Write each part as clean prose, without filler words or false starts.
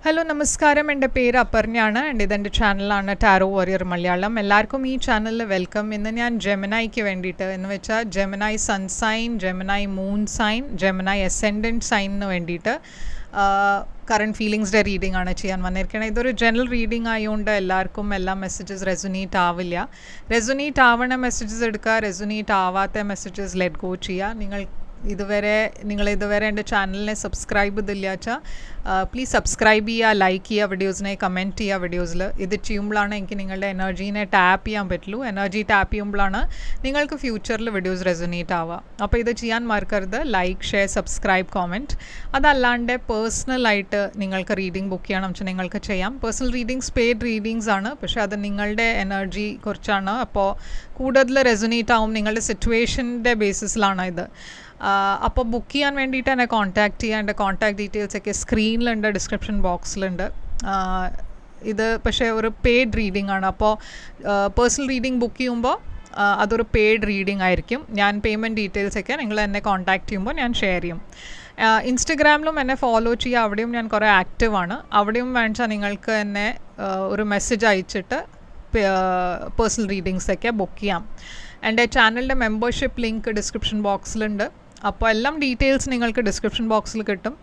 Hello നമസ്കാരം, എൻ്റെ പേര് അപർണയാണ്. ഇതെൻ്റെ ചാനലാണ് ടാരോ വാരിയർ മലയാളം. എല്ലാവർക്കും ഈ ചാനലിൽ വെൽക്കം. ഇന്ന് ഞാൻ ജെമിനൈക്ക് വേണ്ടിയിട്ട് എന്ന് വെച്ചാൽ Gemini sun sign, Gemini moon sign, Gemini ascendant സൈനിന് വേണ്ടിയിട്ട് കറണ്ട് ഫീലിങ്സിൻ്റെ റീഡിംഗ് ആണ് ചെയ്യാൻ വന്നിരിക്കുന്നത്. ഇതൊരു ജനറൽ റീഡിംഗ് ആയതുകൊണ്ട് എല്ലാവർക്കും എല്ലാ മെസ്സേജസ് റെസൊനേറ്റ് ആവില്ല. റെസൊനേറ്റ് ആവണ മെസ്സേജസ് എടുക്കുക, റെസൊനേറ്റ് ആവാത്ത മെസ്സേജസ് ലെറ്റ് ഗോ ചെയ്യുക. നിങ്ങൾ ഇതുവരെ എൻ്റെ ചാനലിനെ സബ്സ്ക്രൈബ് ചെയ്തില്ല വെച്ചാൽ പ്ലീസ് സബ്സ്ക്രൈബ് ചെയ്യുക, ലൈക്ക് ചെയ്യുക, വീഡിയോസിനെ കമൻറ്റ് ചെയ്യുക. വീഡിയോസിൽ ഇത് ചെയ്യുമ്പോഴാണ് എനിക്ക് നിങ്ങളുടെ എനർജീനെ ടാപ്പ് ചെയ്യാൻ പറ്റുള്ളൂ. എനർജി ടാപ്പ് ചെയ്യുമ്പോഴാണ് നിങ്ങൾക്ക് ഫ്യൂച്ചറിൽ വീഡിയോസ് റെസൊനേറ്റ് ആവുക. അപ്പോൾ ഇത് ചെയ്യാൻ മറക്കരുത്. Like, share, subscribe, comment. അതല്ലാണ്ട് പേഴ്സണലായിട്ട് നിങ്ങൾക്ക് റീഡിംഗ് ബുക്ക് ചെയ്യണം വെച്ചാൽ നിങ്ങൾക്ക് ചെയ്യാം. പേഴ്സണൽ റീഡിങ്സ് പെയ്ഡ് റീഡിങ്സ് ആണ്, പക്ഷേ അത് നിങ്ങളുടെ എനർജി കുറിച്ചാണ്. അപ്പോൾ കൂടുതൽ റെസൊനേറ്റ് ആവും നിങ്ങളുടെ സിറ്റുവേഷൻ്റെ ബേസിസിലാണ് ഇത്. അപ്പോൾ ബുക്ക് ചെയ്യാൻ വേണ്ടിയിട്ട് എന്നെ കോൺടാക്റ്റ് ചെയ്യുക. എൻ്റെ കോൺടാക്ട് ഡീറ്റെയിൽസൊക്കെ സ്ക്രീനിലുണ്ട്, ഡിസ്ക്രിപ്ഷൻ ബോക്സിലുണ്ട്. ഇത് പക്ഷേ ഒരു പെയ്ഡ് റീഡിംഗ് ആണ്. അപ്പോൾ പേഴ്സണൽ റീഡിംഗ് ബുക്ക് ചെയ്യുമ്പോൾ അതൊരു പെയ്ഡ് റീഡിംഗ് ആയിരിക്കും. ഞാൻ പേയ്മെൻറ്റ് ഡീറ്റെയിൽസൊക്കെ നിങ്ങൾ എന്നെ കോൺടാക്റ്റ് ചെയ്യുമ്പോൾ ഞാൻ ഷെയർ ചെയ്യും. ഇൻസ്റ്റഗ്രാമിലും എന്നെ ഫോളോ ചെയ്യുക. അവിടെയും ഞാൻ കുറേ ആക്റ്റീവാണ്. അവിടെയും വേണിച്ചാൽ നിങ്ങൾക്ക് എന്നെ ഒരു മെസ്സേജ് അയച്ചിട്ട് പേഴ്സണൽ റീഡിങ്സൊക്കെ ബുക്ക് ചെയ്യാം. എൻ്റെ ചാനലിൻ്റെ മെമ്പർഷിപ്പ് ലിങ്ക് ഡിസ്ക്രിപ്ഷൻ ബോക്സിലുണ്ട്. അപ്പോൾ എല്ലാം ഡീറ്റെയിൽസ് നിങ്ങൾക്ക് ഡിസ്ക്രിപ്ഷൻ ബോക്സിൽ കിട്ടും.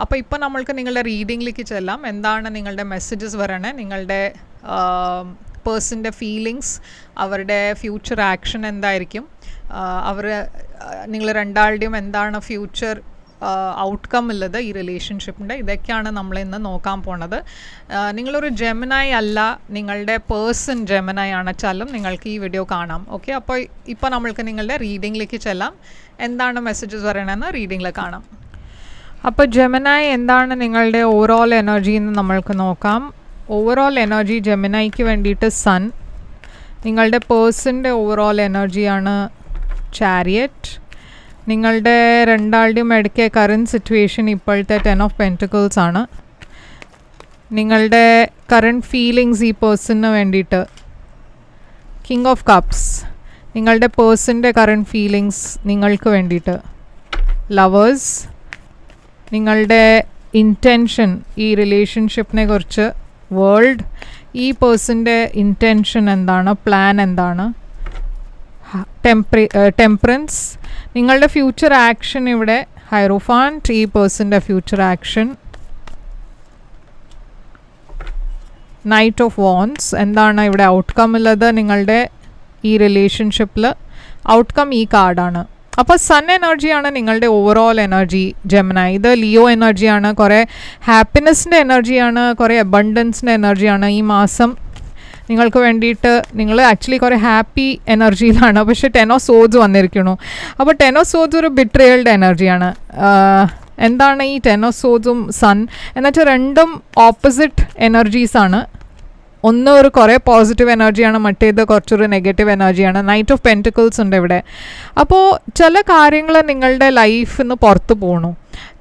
അപ്പോൾ ഇപ്പോൾ നമ്മൾക്ക് നിങ്ങളുടെ റീഡിങ്ങിലേക്ക് ചെല്ലാം. എന്താണ് നിങ്ങളുടെ മെസ്സേജസ് വരണേ, നിങ്ങളുടെ പേഴ്സൻ്റെ ഫീലിങ്സ്, അവരുടെ ഫ്യൂച്ചർ ആക്ഷൻ എന്തായിരിക്കും, നിങ്ങൾ രണ്ടാളുടെയും എന്താണ് ഫ്യൂച്ചർ ഔട്ട്കം ഉള്ളത് ഈ റിലേഷൻഷിപ്പിൻ്റെ, ഇതൊക്കെയാണ് നമ്മളിന്ന് നോക്കാൻ പോണത്. നിങ്ങളൊരു ജെമിനായി അല്ല, നിങ്ങളുടെ പേഴ്സൺ ജെമിനായി ആണെച്ചാലും നിങ്ങൾക്ക് ഈ വീഡിയോ കാണാം. ഓക്കെ, അപ്പോൾ ഇപ്പോൾ നമ്മൾക്ക് നിങ്ങളുടെ റീഡിങ്ങിലേക്ക് ചെല്ലാം. എന്താണ് മെസ്സേജസ് പറയണമെന്ന് റീഡിങ്ങിൽ കാണാം. അപ്പോൾ ജെമിനായി എന്താണ് നിങ്ങളുടെ ഓവറോൾ എനർജി എന്ന് നമ്മൾക്ക് നോക്കാം. ഓവറോൾ എനർജി ജെമിനായിക്ക് വേണ്ടിയിട്ട് സൺ, നിങ്ങളുടെ പേഴ്സൻ്റെ ഓവറോൾ എനർജിയാണ് ചാരിയറ്റ്. നിങ്ങളുടെ രണ്ടാളുടെയും ഇടയ്ക്ക് കറൻറ്റ് സിറ്റുവേഷൻ ഇപ്പോഴത്തെ 10 of Pentacles ആണ്. നിങ്ങളുടെ കറൻറ്റ് ഫീലിങ്സ് ഈ പേഴ്സണിന് വേണ്ടിയിട്ട് കിങ് ഓഫ് കപ്സ്, നിങ്ങളുടെ പേഴ്സൻ്റെ കറൻറ്റ് ഫീലിങ്സ് നിങ്ങൾക്ക് വേണ്ടിയിട്ട് ലവേഴ്സ്. നിങ്ങളുടെ ഇൻറ്റൻഷൻ ഈ റിലേഷൻഷിപ്പിനെ കുറിച്ച് വേൾഡ്, ഈ പേഴ്സൻ്റെ ഇൻറ്റൻഷൻ എന്താണ്, പ്ലാൻ എന്താണ്. ടെമ്പറൻസ്, നിങ്ങളുടെ ഫ്യൂച്ചർ ആക്ഷൻ ഇവിടെ ഹൈറോഫാൻറ്റ്, ഈ പേഴ്സൻ്റെ future action. Knight of wands, എന്താണ് ഇവിടെ ഔട്ട്കം ഉള്ളത് നിങ്ങളുടെ ഈ റിലേഷൻഷിപ്പിൽ. ഔട്ട്കം ഈ കാർഡാണ്. അപ്പോൾ സൺ എനർജിയാണ് നിങ്ങളുടെ ഓവറോൾ എനർജി ജെമിനായി. ഇത് ലിയോ എനർജിയാണ്, കുറേ ഹാപ്പിനെസ്സിൻ്റെ എനർജിയാണ്, കുറേ അബണ്ടൻസിൻ്റെ എനർജിയാണ്. ഈ മാസം നിങ്ങൾക്ക് വേണ്ടിയിട്ട് നിങ്ങൾ ആക്ച്വലി കുറേ ഹാപ്പി എനർജിയിലാണ്, പക്ഷേ 10 of Swords വന്നിരിക്കുന്നു. അപ്പോൾ 10 of Swords ഒരു ബിട്രയൽഡ് എനർജിയാണ്. എന്താണ് ഈ 10 of Swordsഉം സൺ എന്നുവെച്ചാൽ രണ്ടും ഓപ്പോസിറ്റ് എനർജീസാണ്. ഒന്ന് ഒരു കുറേ പോസിറ്റീവ് എനർജിയാണ്, മറ്റേത് കുറച്ചൊരു നെഗറ്റീവ് എനർജിയാണ്. നൈറ്റ് ഓഫ് പെൻറ്റിക്കിൾസ് ഉണ്ട് ഇവിടെ. അപ്പോൾ ചില കാര്യങ്ങൾ നിങ്ങളുടെ ലൈഫിൽ നിന്ന് പുറത്ത് പോകണു,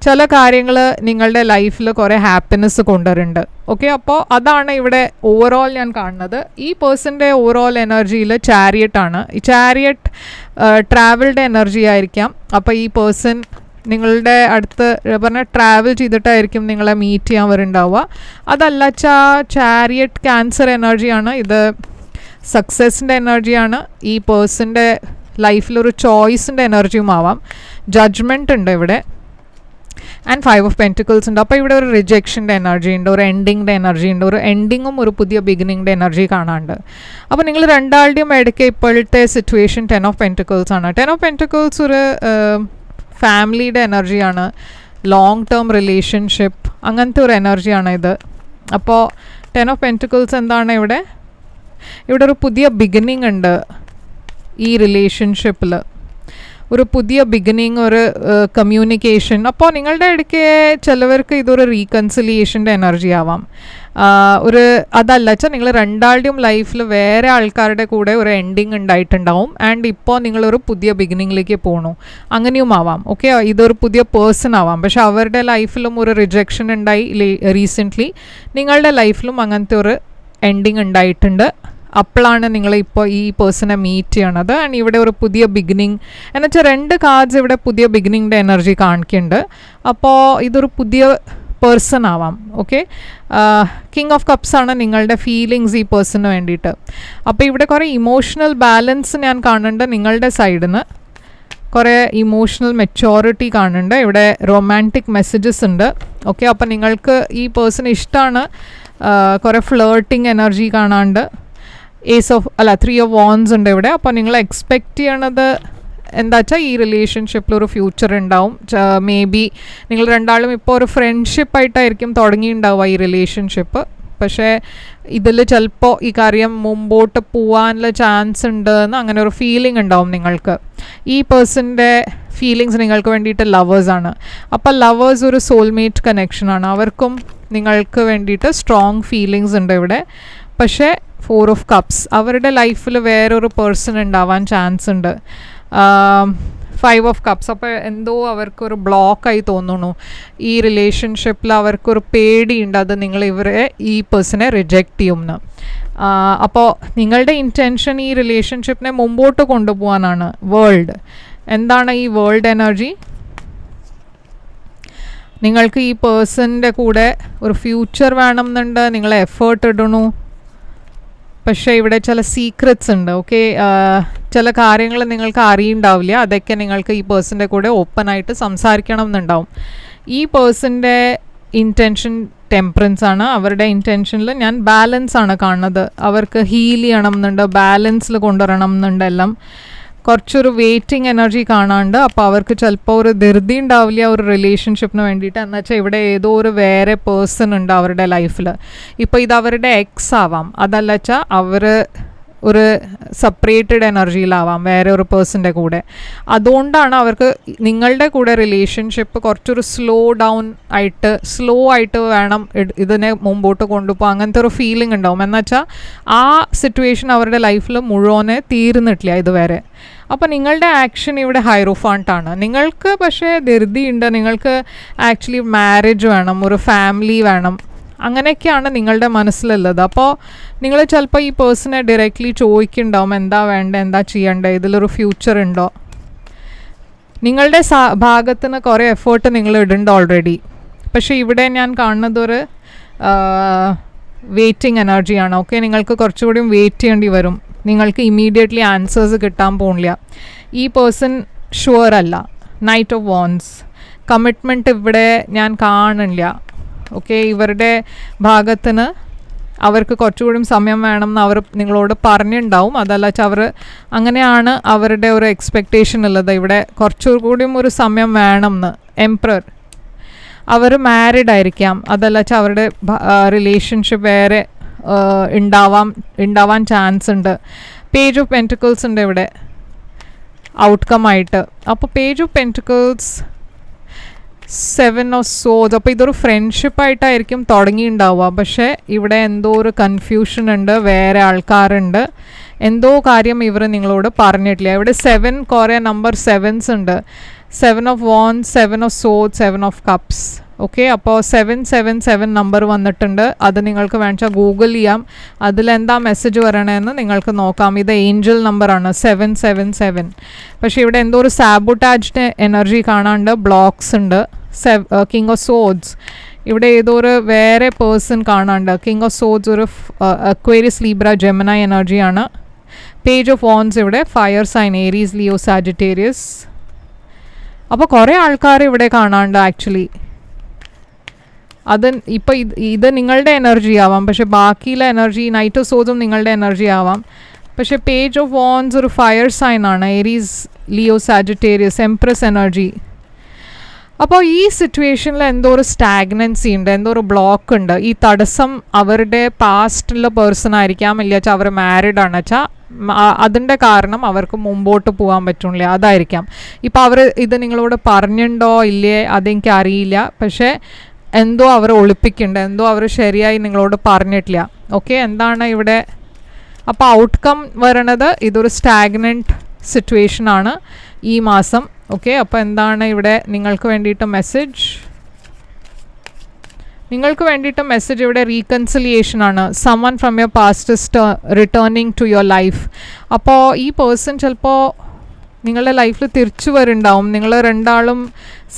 ചില കാര്യങ്ങൾ നിങ്ങളുടെ ലൈഫിൽ കുറേ ഹാപ്പിനെസ് കൊണ്ടുവരുന്നുണ്ട്. ഓക്കെ, അപ്പോൾ അതാണ് ഇവിടെ ഓവറോൾ ഞാൻ കാണുന്നത്. ഈ പേഴ്സൻ്റെ ഓവറോൾ എനർജിയിൽ ചാരിയറ്റാണ്. ഈ ചാരിയറ്റ് ട്രാവൽഡ് എനർജി ആയിരിക്കാം. അപ്പോൾ ഈ പേഴ്സൺ നിങ്ങളുടെ അടുത്ത് പറഞ്ഞാൽ ട്രാവൽ ചെയ്തിട്ടായിരിക്കും നിങ്ങളെ മീറ്റ് ചെയ്യാൻ വരുന്നുണ്ടാവുക. അതല്ല ചാരിയറ്റ് ക്യാൻസർ എനർജിയാണ്. ഇത് സക്സസിൻ്റെ എനർജിയാണ്. ഈ പേഴ്സൻ്റെ ലൈഫിലൊരു ചോയ്സിൻ്റെ എനർജിയും ആവാം. ജഡ്ജ്മെൻ്റ് ഉണ്ട് ഇവിടെ. ആൻഡ് 5 of Pentacles ഉണ്ട്. അപ്പോൾ ഇവിടെ ഒരു റിജക്ഷൻ്റെ എനർജി ഉണ്ട്, ഒരു എൻഡിങ്ങിൻ്റെ എനർജി ഉണ്ട്, ഒരു എൻഡിങ്ങും ഒരു പുതിയ ബിഗിനിങ്ങിൻ്റെ എനർജി കാണാനുണ്ട്. അപ്പോൾ നിങ്ങൾ രണ്ടാളുടെയും ഇടയ്ക്ക് ഇപ്പോഴത്തെ സിറ്റുവേഷൻ 10 of Pentacles ആണ്. 10 of Pentacles ഒരു ഫാമിലിയുടെ എനർജിയാണ്, ലോങ് ടേം റിലേഷൻഷിപ്പ്, അങ്ങനത്തെ ഒരു എനർജിയാണ് ഇത്. അപ്പോൾ 10 of Pentacles എന്താണ് ഇവിടെ ഒരു പുതിയ ബിഗിനിങ് ഉണ്ട് ഈ റിലേഷൻഷിപ്പിൽ, ഒരു പുതിയ ബിഗിനിങ്, ഒരു കമ്മ്യൂണിക്കേഷൻ. അപ്പോൾ നിങ്ങളുടെ ഇടയ്ക്ക് ചിലവർക്ക് ഇതൊരു റീകൺസിലിയേഷൻ്റെ എനർജി ആവാം. അതല്ല വെച്ചാൽ നിങ്ങൾ രണ്ടാളുടെയും ലൈഫിൽ വേറെ ആൾക്കാരുടെ കൂടെ ഒരു എൻഡിങ് ഉണ്ടായിട്ടുണ്ടാവും. ആൻഡ് ഇപ്പോൾ നിങ്ങളൊരു പുതിയ ബിഗിനിങ്ങിലേക്ക് പോകണു, അങ്ങനെയും ആവാം. ഓക്കെ, ഇതൊരു പുതിയ പേഴ്സൺ ആവാം, പക്ഷെ അവരുടെ ലൈഫിലും ഒരു റിജക്ഷൻ ഉണ്ടായി റീസെൻ്റ്ലി. നിങ്ങളുടെ ലൈഫിലും അങ്ങനത്തെ ഒരു എൻഡിങ് ഉണ്ടായിട്ടുണ്ട്. അപ്പോഴാണ് നിങ്ങളിപ്പോൾ ഈ പേഴ്സണെ മീറ്റ് ചെയ്യണത്. ആൻഡ് ഇവിടെ ഒരു പുതിയ ബിഗിനിങ് എന്നുവെച്ചാൽ 2 കാർഡ്സ് ഇവിടെ പുതിയ ബിഗിനിങ്ങിൻ്റെ എനർജി കാണിക്കുന്നുണ്ട്. അപ്പോൾ ഇതൊരു പുതിയ പേഴ്സൺ ആവാം. ഓക്കെ, കിങ് ഓഫ് കപ്സ് ആണ് നിങ്ങളുടെ ഫീലിങ്സ് ഈ പേഴ്സണിന് വേണ്ടിയിട്ട്. അപ്പോൾ ഇവിടെ കുറേ ഇമോഷണൽ ബാലൻസ് ഞാൻ കാണുന്നുണ്ട് നിങ്ങളുടെ സൈഡിൽ നിന്ന്. കുറേ ഇമോഷണൽ മെച്ചോറിറ്റി കാണുന്നുണ്ട്. ഇവിടെ റൊമാൻറ്റിക് മെസ്സേജസ് ഉണ്ട്. ഓക്കെ, അപ്പോൾ നിങ്ങൾക്ക് ഈ പേഴ്സൺ ഇഷ്ടമാണ്. കുറേ ഫ്ലേർട്ടിങ് എനർജി കാണാണ്ട്. 3 of wands ഉണ്ട് ഇവിടെ. അപ്പോൾ നിങ്ങൾ എക്സ്പെക്റ്റ് ചെയ്യണത് എന്താ വെച്ചാൽ ഈ റിലേഷൻഷിപ്പിൽ ഒരു ഫ്യൂച്ചർ ഉണ്ടാവും. മേ ബി നിങ്ങൾ രണ്ടാളും ഇപ്പോൾ ഒരു ഫ്രണ്ട്ഷിപ്പായിട്ടായിരിക്കും തുടങ്ങിയിട്ടുണ്ടാവുക ഈ റിലേഷൻഷിപ്പ്. പക്ഷേ ഇതിൽ ചിലപ്പോൾ ഈ കാര്യം മുമ്പോട്ട് പോകാനുള്ള ചാൻസ് ഉണ്ട് എന്ന് അങ്ങനെ ഒരു ഫീലിംഗ് ഉണ്ടാവും നിങ്ങൾക്ക്. ഈ പേഴ്സൻ്റെ ഫീലിങ്സ് നിങ്ങൾക്ക് വേണ്ടിയിട്ട് ലവേഴ്സാണ്. അപ്പോൾ ലവേഴ്സ് ഒരു സോൾമേറ്റ് കണക്ഷനാണ്. അവർക്കും നിങ്ങൾക്ക് വേണ്ടിയിട്ട് സ്ട്രോങ് ഫീലിങ്സ് ഉണ്ട് ഇവിടെ. പക്ഷേ 4 of cups അവരുടെ ലൈഫിൽ വേറൊരു പേഴ്സൺ ഉണ്ടാവാൻ ചാൻസ് ഉണ്ട്. 5 of cups അപ്പോൾ എന്തോ അവർക്കൊരു ബ്ലോക്കായി തോന്നുന്നു ഈ റിലേഷൻഷിപ്പിൽ. അവർക്കൊരു പേടിയുണ്ട് അത് നിങ്ങൾ ഈ പേഴ്സണെ റിജക്റ്റ് ചെയ്യുമെന്ന്. അപ്പോൾ നിങ്ങളുടെ ഇൻറ്റൻഷൻ ഈ റിലേഷൻഷിപ്പിനെ മുമ്പോട്ട് കൊണ്ടുപോകാനാണ്. വേൾഡ് എന്താണ് ഈ വേൾഡ് എനർജി? നിങ്ങൾക്ക് ഈ പേഴ്സണിൻ്റെ കൂടെ ഒരു ഫ്യൂച്ചർ വേണം എന്നുണ്ട്. നിങ്ങൾ എഫേർട്ട് ഇടണു. പക്ഷേ ഇവിടെ ചില സീക്രറ്റ്സ് ഉണ്ട്. ഓക്കെ, ചില കാര്യങ്ങൾ നിങ്ങൾക്ക് അറിയുണ്ടാവില്ല. അതൊക്കെ നിങ്ങൾക്ക് ഈ പേഴ്സൻ്റെ കൂടെ ഓപ്പണായിട്ട് സംസാരിക്കണം എന്നുണ്ടാവും. ഈ പേഴ്സൻ്റെ ഇൻറ്റൻഷൻ ടെമ്പറൻസ് ആണ്. അവരുടെ ഇൻറ്റൻഷനിൽ ഞാൻ ബാലൻസ് ആണ് കാണുന്നത്. അവർക്ക് ഹീൽ ചെയ്യണം എന്നുണ്ട്, ബാലൻസിൽ കൊണ്ടുവരണം എന്നുണ്ട് എല്ലാം. കുറച്ചൊരു വെയിറ്റിംഗ് എനർജി കാണാണ്ട്. അപ്പോൾ അവർക്ക് ചിലപ്പോൾ ഒരു ധൃതി ഉണ്ടാവില്ല ഒരു റിലേഷൻഷിപ്പിന് വേണ്ടിയിട്ട്. എന്ന് വെച്ചാൽ ഇവിടെ ഏതോ ഒരു വേറെ പേഴ്സൺ ഉണ്ട് അവരുടെ ലൈഫിൽ. ഇപ്പോൾ ഇത് അവരുടെ എക്സ് ആവാം, അതല്ല വെച്ചാൽ അവർ ഒരു സെപ്പറേറ്റഡ് എനർജിയിലാവാം വേറെ ഒരു പേഴ്സൻ്റെ കൂടെ. അതുകൊണ്ടാണ് അവർക്ക് നിങ്ങളുടെ കൂടെ റിലേഷൻഷിപ്പ് കുറച്ചൊരു സ്ലോ ആയിട്ട് വേണം ഇതിനെ മുമ്പോട്ട് കൊണ്ടുപോകാം. അങ്ങനത്തെ ഒരു ഫീലിംഗ് ഉണ്ടാവും. എന്നുവെച്ചാൽ ആ സിറ്റുവേഷൻ അവരുടെ ലൈഫിൽ മുഴുവനെ തീർന്നിട്ടില്ല ഇതുവരെ. അപ്പോൾ നിങ്ങളുടെ ആക്ഷൻ ഇവിടെ ഹൈറോഫാണ്ടാണ്. നിങ്ങൾക്ക് പക്ഷേ ധൃതിയുണ്ട്. നിങ്ങൾക്ക് ആക്ച്വലി മാരേജ് വേണം, ഒരു ഫാമിലി വേണം, അങ്ങനെയൊക്കെയാണ് നിങ്ങളുടെ മനസ്സിലുള്ളത്. അപ്പോൾ നിങ്ങൾ ചിലപ്പോൾ ഈ പേഴ്സണെ ഡയറക്റ്റ്ലി ചോദിക്കുന്നുണ്ടാവും എന്താ വേണ്ടത്, എന്താ ചെയ്യേണ്ടത്, ഇതിലൊരു ഫ്യൂച്ചർ ഉണ്ടോ. നിങ്ങളുടെ ഭാഗത്തുനിന്ന് കുറേ എഫേർട്ട് നിങ്ങൾ ഇടുന്നുണ്ട് ഓൾറെഡി. പക്ഷേ ഇവിടെ ഞാൻ കാണുന്നത് ഒരു വെയിറ്റിംഗ് എനർജിയാണ്. ഓക്കെ, നിങ്ങൾക്ക് കുറച്ചുകൂടി വെയിറ്റ് ചെയ്യേണ്ടി വരും. നിങ്ങൾക്ക് ഇമ്മീഡിയറ്റ്ലി ആൻസേഴ്സ് കിട്ടാൻ പോകുന്നില്ല. ഈ പേഴ്സൺ ഷുവർ അല്ല. നൈറ്റ് ഓഫ് വാൻഡ്സ് കമ്മിറ്റ്മെൻറ്റ് ഇവിടെ ഞാൻ കാണുന്നില്ല. ഓക്കെ, ഇവരുടെ ഭാഗത്തിന് അവർക്ക് കുറച്ചുകൂടി സമയം വേണമെന്ന് അവർ നിങ്ങളോട് പറഞ്ഞിട്ടുണ്ടാവും. അതല്ല വെച്ചാൽ അവർ അങ്ങനെയാണ് അവരുടെ ഒരു എക്സ്പെക്റ്റേഷൻ ഉള്ളത്. ഇവിടെ കുറച്ചുകൂടിയും ഒരു സമയം വേണമെന്ന്. എംപ്രർ അവർ മാരീഡ് ആയിരിക്കാം, അതല്ല വെച്ചാൽ അവരുടെ റിലേഷൻഷിപ്പ് വേറെ ഉണ്ടാവാൻ ചാൻസ് ഉണ്ട്. പേജ് ഓഫ് പെൻറ്റിക്കിൾസ് ഉണ്ട് ഇവിടെ ഔട്ട്കം ആയിട്ട്. അപ്പോൾ page of pentacles 7 of swords. അപ്പോൾ ഇതൊരു ഫ്രണ്ട്ഷിപ്പായിട്ടായിരിക്കും തുടങ്ങിയിട്ടുണ്ടാവുക. പക്ഷേ ഇവിടെ എന്തോ ഒരു കൺഫ്യൂഷൻ ഉണ്ട്, വേറെ ആൾക്കാരുണ്ട്, എന്തോ കാര്യം ഇവർ നിങ്ങളോട് പറഞ്ഞിട്ടില്ല. ഇവിടെ 7 കുറേ നമ്പർ 7s ഉണ്ട്. 7 of wands, 7 of swords, 7 of cups. Okay, അപ്പോൾ 777 നമ്പർ വന്നിട്ടുണ്ട്. അത് നിങ്ങൾക്ക് വേണമെങ്കിൽ ഗൂഗിൾ ചെയ്യാം. അതിലെന്താ മെസ്സേജ് വരണതെന്ന് നിങ്ങൾക്ക് നോക്കാം. ഇത് ഏഞ്ചൽ നമ്പറാണ് 777. പക്ഷേ ഇവിടെ എന്തോ ഒരു സാബോട്ടാജ്ഡ് എനർജി കാണാണ്ട്, ബ്ലോക്സ് ഉണ്ട്. കിങ് ഓഫ് സോഡ്സ് ഇവിടെ ഏതോ ഒരു വേറെ പേഴ്സൺ കാണാണ്ട്. കിങ് ഓഫ് സോഡ്സ് ഒരു അക്വേരിയസ് ലീബ്ര ജെമിനായി എനർജിയാണ്. പേജ് ഓഫ് വാൻഡ്സ് ഇവിടെ fire sign Aries Leo Sagittarius. അപ്പോൾ കുറേ ആൾക്കാർ ഇവിടെ കാണാണ്ട്. ആക്ച്വലി അത് ഇപ്പോൾ ഇത് നിങ്ങളുടെ എനർജി ആവാം, പക്ഷെ ബാക്കിയുള്ള എനർജി നൈറ്റ് ഓഫ് സോഡും നിങ്ങളുടെ എനർജി ആവാം. പക്ഷേ പേജ് ഓഫ് വാൻഡ്സ് ഒരു ഫയർ സൈൻ ആണ്, Aries Leo Sagittarius empress energy. അപ്പോൾ ഈ സിറ്റുവേഷനിൽ എന്തോ ഒരു സ്റ്റാഗ്നൻസി ഉണ്ട്, എന്തോ ഒരു ബ്ലോക്ക് ഉണ്ട്. ഈ തടസ്സം അവരുടെ പാസ്റ്റുള്ള പേഴ്സൺ ആയിരിക്കാം, ഇല്ല വെച്ചാൽ അവർ മാരീഡ് ആണ് വെച്ചാൽ അതിൻ്റെ കാരണം അവർക്ക് മുമ്പോട്ട് പോകാൻ പറ്റില്ല, അതായിരിക്കാം. ഇപ്പോൾ അവർ ഇത് നിങ്ങളോട് പറഞ്ഞിട്ടുണ്ടോ ഇല്ലേ അതെനിക്ക് അറിയില്ല. പക്ഷേ എന്തോ അവർ ഒളിപ്പിക്കുന്നുണ്ട്, എന്തോ അവർ ശരിയായി നിങ്ങളോട് പറഞ്ഞിട്ടില്ല. ഓക്കെ, എന്താണ് ഇവിടെ? അപ്പോൾ ഔട്ട്കം വരണത് ഇതൊരു സ്റ്റാഗ്നൻറ്റ് സിറ്റുവേഷനാണ് ഈ മാസം. ഓക്കെ, അപ്പോൾ എന്താണ് ഇവിടെ നിങ്ങൾക്ക് വേണ്ടിയിട്ട് മെസ്സേജ്? നിങ്ങൾക്ക് വേണ്ടിയിട്ട് മെസ്സേജ് ഇവിടെ റീകൺസിലിയേഷൻ ആണ്. Summon from your past is returning to your life. അപ്പോൾ ഈ പേഴ്സൺ ചിലപ്പോൾ നിങ്ങളുടെ ലൈഫിൽ തിരിച്ചു വരുന്നുണ്ടാവും. നിങ്ങൾ രണ്ടാളും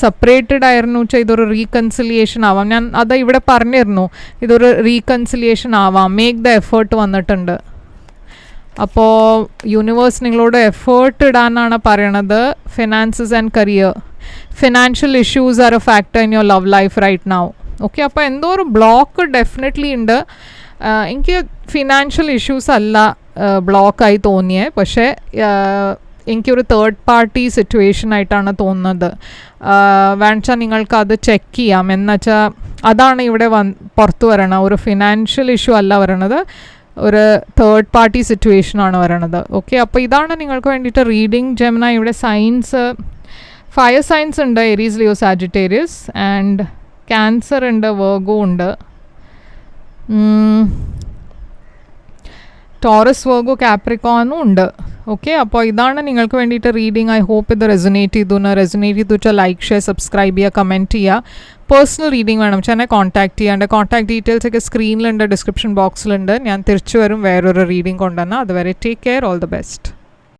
സെപ്പറേറ്റഡ് ആയിരുന്നു വെച്ചാൽ ഇതൊരു റീകൺസിലിയേഷൻ ആവാം. ഞാൻ അത് ഇവിടെ പറഞ്ഞിരുന്നു, ഇതൊരു റീകൺസിലിയേഷൻ ആവാം. മേക്ക് ദ എഫേർട്ട് വന്നിട്ടുണ്ട്. അപ്പോൾ യൂണിവേഴ്സ് നിങ്ങളോട് എഫേർട്ട് ഇടാനാണ് പറയണത്. Finances and career, financial issues are a factor in your love life right now. Okay, അപ്പോൾ എന്തോ ഒരു ബ്ലോക്ക് ഡെഫിനറ്റ്ലി ഉണ്ട്. എനിക്ക് ഫിനാൻഷ്യൽ ഇഷ്യൂസ് അല്ല ബ്ലോക്കായി തോന്നിയത്, പക്ഷേ എനിക്കൊരു തേർഡ് പാർട്ടി സിറ്റുവേഷൻ ആയിട്ടാണ് തോന്നുന്നത്. വേണമെച്ചാൽ നിങ്ങൾക്കത് ചെക്ക് ചെയ്യാം. എന്നുവെച്ചാൽ അതാണ് ഇവിടെ പുറത്ത് വരണം. ഒരു ഫിനാൻഷ്യൽ ഇഷ്യൂ അല്ല വരണത്, ഒരു തേർഡ് പാർട്ടി സിറ്റുവേഷനാണ് വരണത്. ഓക്കെ, അപ്പോൾ ഇതാണ് നിങ്ങൾക്ക് വേണ്ടിയിട്ട് റീഡിങ്. ജെമിനി ഇവിടെ സൈൻസ്, ഫയർ സൈൻസ് ഉണ്ട്, എരീസ്, ലിയോ, സാജിറ്റേറിയസ്, ആൻഡ് ക്യാൻസർ ഉണ്ട്, വെർഗോ ഉണ്ട്, ടോറസ്, വെർഗോ, കാപ്രിക്കോണും ഉണ്ട്. ഓക്കെ, അപ്പോൾ ഇതാണ് നിങ്ങൾക്ക് വേണ്ടിയിട്ട് റീഡിങ്. ഐ ഹോപ്പ് ഇത് റെസൊനേറ്റ് ചെയ്തു വെച്ചാൽ ലൈക്ക്, ഷെയർ, സബ്സ്ക്രൈബ് ചെയ്യുക, കമൻറ്റ് ചെയ്യുക. പേഴ്സണൽ റീഡിങ് വേണം വെച്ചാൽ എന്നെ കോൺടാക്ട് ചെയ്യാണ്ട്. കോൺടാക്ട് ഡീറ്റെയിൽസ് ഒക്കെ സ്ക്രീനിലുണ്ട്, ഡിസ്ക്രിപ്ഷൻ ബോക്സിലുണ്ട്. ഞാൻ തിരിച്ചു വരും വേറൊരു റീഡിങ് കൊണ്ടുവന്നാൽ. അതുവരെ take care, all the best.